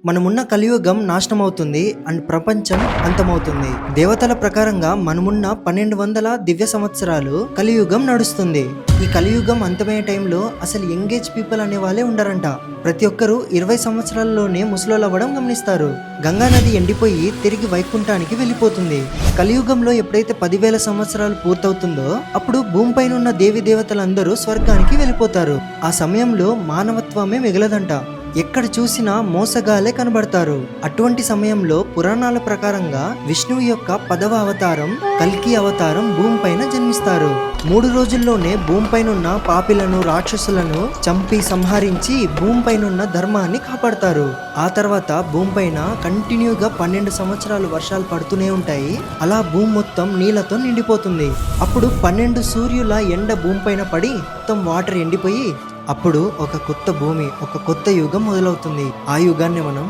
మనమున్న కలియుగం నాశనమవుతుంది అండ్ ప్రపంచం అంతమవుతుంది. దేవతల ప్రకారంగా మనమున్న 1200 దివ్య సంవత్సరాలు కలియుగం నడుస్తుంది. ఈ కలియుగం అంతమయ్యే టైంలో అసలు యంగేజ్ పీపుల్ అనే వాళ్ళే ఉండరంట. ప్రతి ఒక్కరు 20 సంవత్సరాల్లోనే ముసలోళ్ళు అవ్వడం గమనిస్తారు. గంగా నది ఎండిపోయి తిరిగి వైకుంఠానికి వెళ్ళిపోతుంది. కలియుగంలో ఎప్పుడైతే 10,000 సంవత్సరాలు పూర్తవుతుందో అప్పుడు భూమిపైన ఉన్న దేవి దేవతలందరూ స్వర్గానికి వెళ్ళిపోతారు. ఆ సమయంలో మానవత్వమే మిగలదంట. ఎక్కడ చూసినా మోసగాలే కనబడతారు. అటువంటి సమయంలో పురాణాల ప్రకారంగా విష్ణువు యొక్క 10వ అవతారం కల్కి అవతారం భూమిపైన జన్మిస్తారు. 3 రోజుల్లోనే భూమిపైన ఉన్న పాపిలను రాక్షసులను చంపి సంహరించి భూమిపైన ఉన్న ధర్మాన్ని కాపాడతారు. ఆ తర్వాత భూమిపైన కంటిన్యూగా 12 సంవత్సరాలు వర్షాలు పడుతూనే ఉంటాయి. అలా భూమి మొత్తం నీళ్లతో నిండిపోతుంది. అప్పుడు 12 సూర్యుల ఎండ భూమిపైన పడి మొత్తం వాటర్ ఎండిపోయి అప్పుడు ఒక కొత్త భూమి, ఒక కొత్త యుగం మొదలవుతుంది. ఆ యుగాన్ని మనం